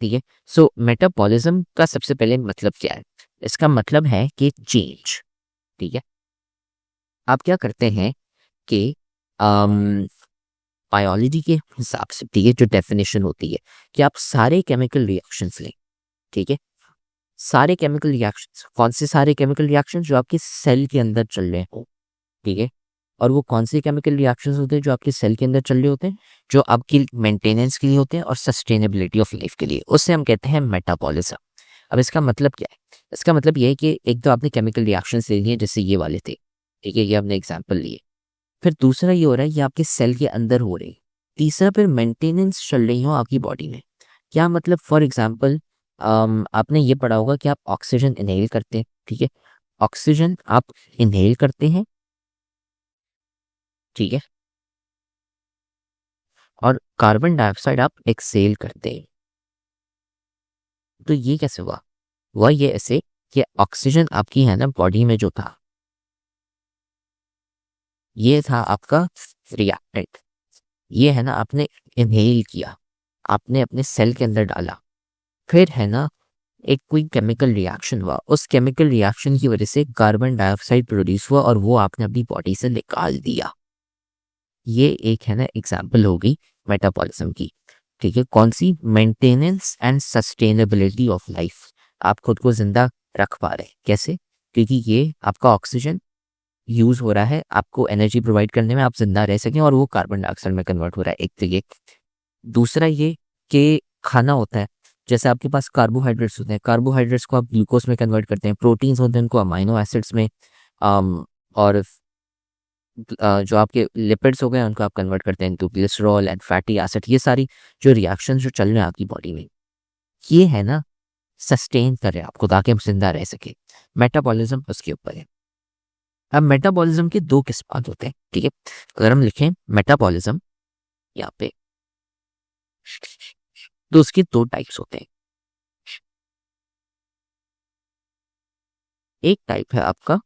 ठीक है। सो मेटाबॉलिज्म का सबसे पहले मतलब क्या है? इसका मतलब है कि चेंज। ठीक है, आप क्या करते हैं कि बायोलॉजी के हिसाब से, ठीक है, जो डेफिनेशन होती है कि आप सारे केमिकल रिएक्शंस लें। ठीक है, सारे केमिकल रिएक्शंस, कौन से सारे केमिकल रिएक्शंस? जो आपके सेल के अंदर चल रहे हो। ठीक है, और वो कौन से केमिकल रिएक्शंस होते हैं जो आपके सेल के अंदर चल रहे होते हैं? जो आपकी मेंटेनेंस के लिए होते हैं और सस्टेनेबिलिटी ऑफ लाइफ के लिए, उससे हम कहते हैं मेटाबॉलिज्म। अब इसका मतलब क्या है? इसका मतलब ये है कि एक तो आपने केमिकल रिएक्शंस ले लिए जैसे ये वाले थे, ठीक है, ये आपने एग्जाम्पल लिए। फिर दूसरा ये हो रहा है, ये आपके सेल के अंदर हो रही। तीसरा, फिर मेंटेनेंस चल रही हो आपकी बॉडी में। क्या मतलब? फॉर एग्जाम्पल, आपने ये पढ़ा होगा कि आप ऑक्सीजन इनहेल करते हैं। ठीक है, ऑक्सीजन आप इनहेल करते हैं, ठीक है, और कार्बन डाइऑक्साइड आप एक्सहेल करते हैं। तो ये कैसे हुआ? हुआ ये ऐसे कि ऑक्सीजन आपकी है ना बॉडी में जो था, ये था आपका रिएक्टेंट। ये है ना आपने इनहेल किया, आपने अपने सेल के अंदर डाला। फिर है ना एक कोई केमिकल रिएक्शन हुआ, उस केमिकल रिएक्शन की वजह से कार्बन डाइऑक्साइड प्रोड्यूस हुआ और वो आपने अपनी बॉडी से निकाल दिया। ये एक है ना एग्जाम्पल होगी मेटाबॉलिज्म की। ठीक है, कौन सी? Maintenance and sustainability of life. आप खुद को जिंदा रख पा रहे हैं कैसे? क्योंकि ये आपका ऑक्सीजन यूज हो रहा है आपको एनर्जी प्रोवाइड करने में, आप जिंदा रह सकें, और वो कार्बन डाइऑक्साइड में कन्वर्ट हो रहा है, एक तो ये। दूसरा ये कि खाना होता है, जैसे आपके पास कार्बोहाइड्रेट्स होते हैं, कार्बोहाइड्रेट्स को आप ग्लूकोज में कन्वर्ट करते हैं। प्रोटीन्स होते हैं, उनको अमाइनो एसिड्स में, और जो आपके लिपिड्स हो गए उनको आप कन्वर्ट करते हैं into glycerol and fatty acid. ये सारी जो रिएक्शंस जो चल रहे हैं आपकी बॉडी में, ये है ना सस्टेन कर रहे हैं आपको ताकि आप जिंदा रह सके। मेटाबॉलिज्म उसके ऊपर है। अब मेटाबॉलिज्म के दो किस्म होते हैं। ठीक है, अगर हम लिखें मेटाबॉलिज्म यहाँ पे, तो उसके दो टाइप्स होते हैं। एक टाइप है आपका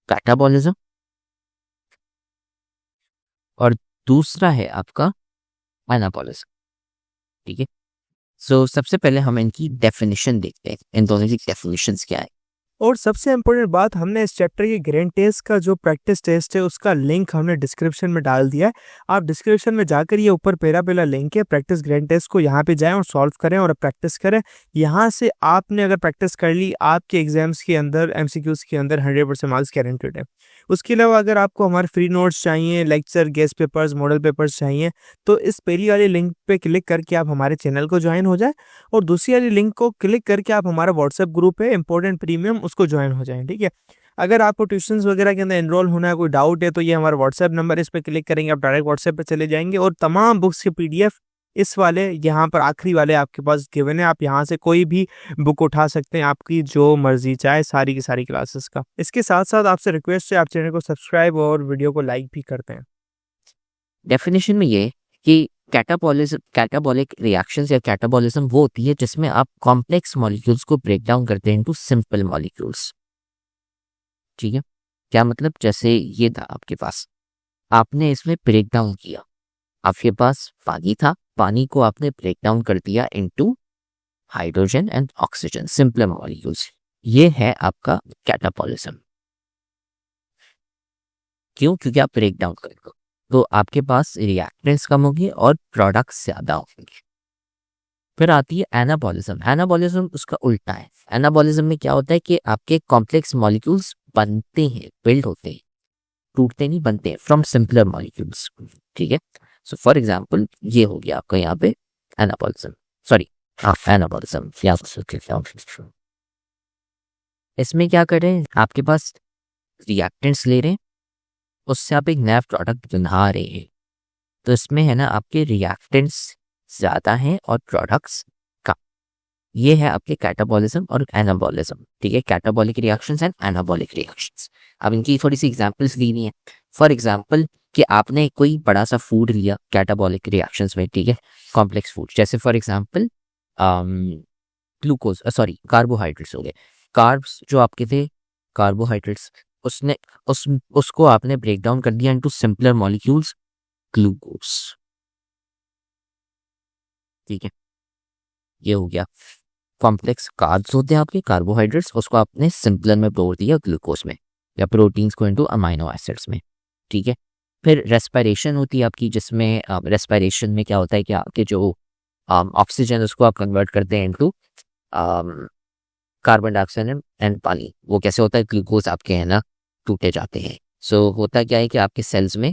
कैटाबॉलिज्म, और दूसरा है आपका एनाबॉलिज्म। ठीक है, सो सबसे पहले हम इनकी डेफिनेशन देखते हैं, इन दोनों की डेफिनेशंस क्या है। और सबसे इम्पोर्टेंट बात, हमने इस चैप्टर के ग्रैंड टेस्ट का जो प्रैक्टिस टेस्ट है उसका लिंक हमने डिस्क्रिप्शन में डाल दिया है। आप डिस्क्रिप्शन में जाकर ये ऊपर पहला लिंक है प्रैक्टिस ग्रैंड टेस्ट को, यहाँ पे जाएं और सॉल्व करें और प्रैक्टिस करें। यहाँ से आपने अगर प्रैक्टिस कर ली, आपके एग्जाम्स के अंदर एमसीक्यूज के अंदर 100% मार्क्स गारंटेड है। उसके अलावा अगर आपको हमारे फ्री नोट्स चाहिए, lecture, guest papers, model papers चाहिए, तो इस पहली वाली लिंक पे क्लिक करके आप हमारे चैनल को ज्वाइन हो जाए, और दूसरी वाली लिंक को क्लिक करके आप हमारा व्हाट्सएप ग्रुप है इंपॉर्टेंट प्रीमियम, उसको ज्वाइन हो जाएं। ठीक है, अगर आपको ट्यूशंस वगैरह के अंदर एनरोल होना है, कोई डाउट है, तो ये हमारा व्हाट्सएप नंबर, इस पर क्लिक करेंगे आप डायरेक्ट व्हाट्सएप पे चले जाएंगे, और तमाम बुक्स के पीडीएफ इस वाले यहाँ पर आखिरी वाले आपके पास गिवन है। आप यहाँ से कोई भी बुक उठा सकते हैं, आपकी जो मर्जी चाहे, सारी की सारी क्लासेस का। इसके साथ साथ आपसे रिक्वेस्ट है, आप चैनल को सब्सक्राइब और वीडियो को लाइक भी करते हैं। डेफिनेशन में ये कि कैटाबॉलिक रिएक्शंस या कैटाबॉलिज्म वो होती है जिसमें आप कॉम्प्लेक्स मॉलिक्यूल्स को ब्रेक डाउन करते हैं इनटू सिंपल मॉलिक्यूल्स। ठीक है, क्या मतलब? जैसे ये था आपके पास, आपने इसमें ब्रेक डाउन किया, आपके पास पानी था, पानी को आपने ब्रेक डाउन कर दिया into hydrogen and oxygen, simple molecules. ये है आपका कैटाबॉलिज्म। क्यों? क्योंकि आप ब्रेक डाउन करेंगे तो आपके पास रिएक्टेंट्स कम होंगे और प्रोडक्ट्स ज्यादा होंगे। फिर आती है एनाबॉलिज्म। एनाबॉलिज्म उसका उल्टा है। एनाबॉलिज्म में क्या होता है कि आपके कॉम्प्लेक्स मॉलिक्यूल्स बनते हैं, बिल्ड होते हैं, टूटते नहीं, बनते हैं फ्रॉम सिंपलर मॉलिक्यूल्स। ठीक है, सो फॉर एग्जांपल ये हो गया आपका यहाँ पे एनाबॉलिज्म, सॉरी, हाँ एनाबॉलिज्म। इसमें क्या कर रहे हैं? आपके पास रिएक्टेंट्स ले रहे हैं, उससे आप एक नया प्रोडक्ट बना रहे हैं। तो इसमें है ना आपके रिएक्टेंट्स ज्यादा हैं और प्रोडक्ट्स कम। ये है आपके कैटाबॉलिज्म और एनाबॉलिज्म। ठीक है, catabolic reactions and anabolic reactions. अब इनकी थोड़ी सी एग्जांपल्स दी हुई है। फॉर एग्जांपल कि आपने कोई बड़ा सा फूड लिया कैटाबॉलिक रिएक्शंस में, ठीक है, कॉम्प्लेक्स फूड, जैसे for example glucose, sorry carbohydrates हो गए। कार्ब्स जो आपके थे, कार्बोहाइड्रेट्स, उसने उसको आपने ब्रेक डाउन कर दिया इनटू सिंपलर मॉलिक्यूल्स, ग्लूकोज। ठीक है, ये हो गया। कॉम्प्लेक्स कार्ब्स होते हैं आपके कार्बोहाइड्रेट्स, उसको आपने सिंपलर में तोड़ दिया ग्लूकोज में, या प्रोटीन्स को इनटू अमाइनो एसिड्स में, ठीक है। फिर रेस्पिरेशन होती है आपकी, जिसमें रेस्पिरेशन में क्या होता है कि आपके जो ऑक्सीजन उसको आप कन्वर्ट करते हैं इनटू कार्बन डाइऑक्साइड एंड पानी। वो कैसे होता है, ग्लूकोज आपके है ना टूटे जाते हैं। सो होता क्या है कि आपके सेल्स में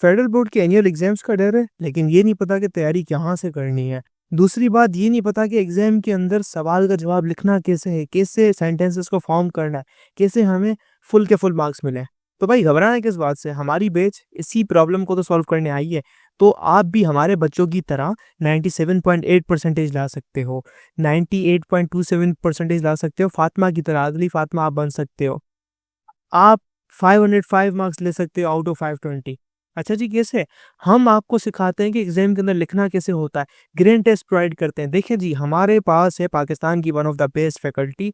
फेडरल बोर्ड के एनुअल एग्जाम्स का डर है, लेकिन ये नहीं पता कि तैयारी कहाँ से करनी है। दूसरी बात ये नहीं पता कि एग्जाम के अंदर सवाल का जवाब लिखना कैसे है, कैसे सेंटेंसेस को फॉर्म करना है, कैसे हमें फुल के फुल मार्क्स मिले। तो भाई घबराना किस बात से, हमारी बैच इसी प्रॉब्लम को तो सॉल्व करने आई है। तो आप भी हमारे बच्चों की तरह 97.8 परसेंटेज ला सकते हो, 98.27 परसेंटेज ला सकते हो, फातिमा की तरह, अगली फातिमा आप बन सकते हो। आप 505 मार्क्स ले सकते हो आउट ऑफ 520। अच्छा जी, कैसे? हम आपको सिखाते हैं कि एग्जाम के अंदर लिखना कैसे होता है, ग्रेड टेस्ट प्रोवाइड करते हैं। देखिए जी, हमारे पास है पाकिस्तान की one of the best faculty.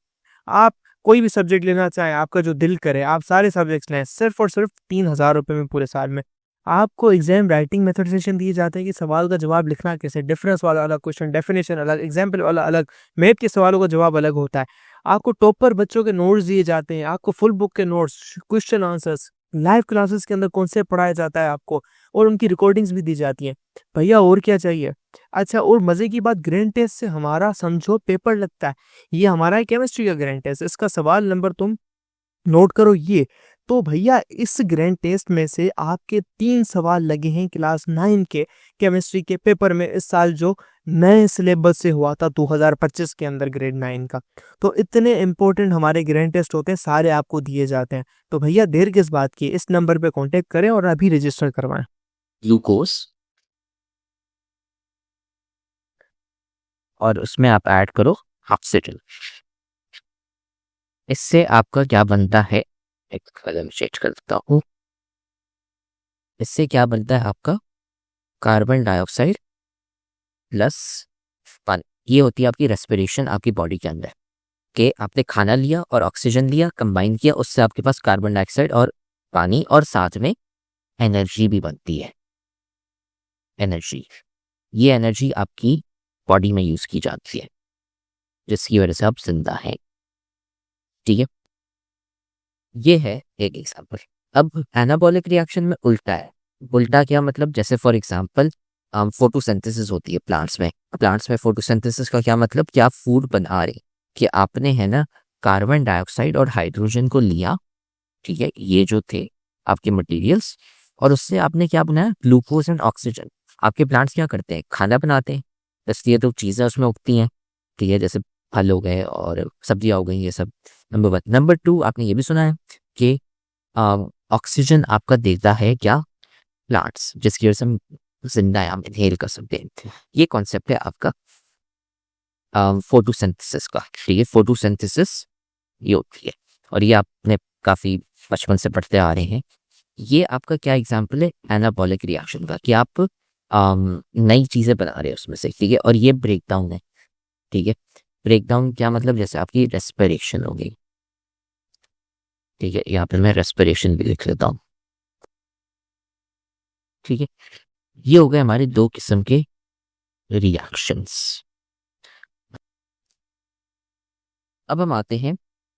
आप कोई भी सब्जेक्ट लेना चाहें, आपका जो दिल करे, आप सारे सब्जेक्ट्स लें, सिर्फ और सिर्फ 3,000 रुपये में पूरे साल में। आपको एग्जाम राइटिंग मेथड सेशन दिए जाते हैं कि सवाल का जवाब लिखना कैसे, डिफरेंस वाला अलग क्वेश्चन, डेफिनेशन अलग, एग्जाम्पल वाला अलग, मैथ के सवालों का जवाब अलग होता है। आपको टॉपर बच्चों के नोट्स दिए जाते हैं, आपको फुल बुक के notes, question answers, live classes के अंदर कॉन्सेप्ट पढ़ाया जाता है आपको, और उनकी रिकॉर्डिंग्स भी दी जाती हैं। भैया और क्या चाहिए? अच्छा, और मज़े की बात, ग्रैंड टेस्ट से हमारा समझो पेपर लगता है। ये हमारा है केमिस्ट्री का ग्रैंड टेस्ट, इसका सवाल नंबर तुम नोट करो ये। तो भैया इस ग्रैंड टेस्ट में से आपके 3 सवाल लगे हैं क्लास 9 के केमिस्ट्री के पेपर में, इस साल जो नए सिलेबस से हुआ था 2025 के अंदर ग्रेड 9 का। तो इतने इंपॉर्टेंट हमारे ग्रैंड टेस्ट होते हैं, सारे आपको दिए जाते हैं। तो भैया देर किस बात की, इस नंबर पे कांटेक्ट करें और अभी रजिस्टर करवाएं। ग्लूकोज, और उसमें आप ऐड करो ऑक्सीजन। इससे आपका क्या बनता है, एक कलम चेंज करता हूँ। इससे क्या बनता है आपका, कार्बन डाइऑक्साइड प्लस पानी। ये होती है आपकी रेस्पिरेशन आपकी बॉडी के अंदर, कि आपने खाना लिया और ऑक्सीजन लिया, कंबाइन किया, उससे आपके पास कार्बन डाइऑक्साइड और पानी, और साथ में एनर्जी भी बनती है। एनर्जी, ये एनर्जी आपकी बॉडी में यूज की जाती है, जिसकी वजह से आप जिंदा हैं, ठीक है। ये है एक एग्जांपल। अब एनाबॉलिक रिएक्शन में उल्टा है। उल्टा क्या मतलब, जैसे फॉर एग्जांपल फोटोसिंथेसिस होती है प्लांट्स में। प्लांट्स में फोटोसिंथेसिस का क्या मतलब, कि आप फूड बना रहे, कि आपने है ना कार्बन डाइऑक्साइड और हाइड्रोजन को लिया, ठीक है, ये जो थे आपके मटेरियल्स, और उससे आपने क्या बनाया, ग्लूकोज एंड ऑक्सीजन। आपके प्लांट्स क्या करते हैं, खाना बनाते हैं, इसलिए तो चीज़ें उसमें उगती हैं, ठीक है, जैसे फल हो गए और सब्जियां हो गई, ये सब। नंबर 1। नंबर 2, आपने ये भी सुना है कि ऑक्सीजन आपका देता है क्या, प्लांट्स, जिसकी वजह से हम जिंदा है, हम इनहेल कर सकते हैं। ये कॉन्सेप्ट है आपका फोटोसिंथेसिस का, ठीक है। फोटोसिंथेसिस ये होती है, और ये आपने काफ़ी बचपन से पढ़ते आ रहे हैं। ये आपका क्या एग्जाम्पल है, एनाबॉलिक रिएक्शन का, कि आप नई चीज़ें बना रहे हैं उसमें से, ठीक है। और ये ब्रेक डाउन है, ठीक है। ब्रेक डाउन क्या मतलब, जैसे आपकी रेस्पिरेशन हो गई, ठीक है, यहाँ पे मैं रेस्पिरेशन भी लिख लेता हूँ, ठीक है। ये हो गए हमारे 2 किस्म के रिएक्शंस। अब हम आते हैं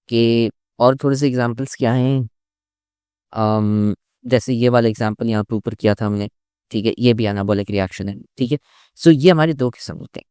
कि और थोड़े से एग्जांपल्स क्या हैं। जैसे ये वाला एग्जांपल यहाँ पे ऊपर किया था हमने, ठीक है, ये भी एनाबॉलिक रिएक्शन है, ठीक है। सो ये हमारे 2 किस्म होते हैं,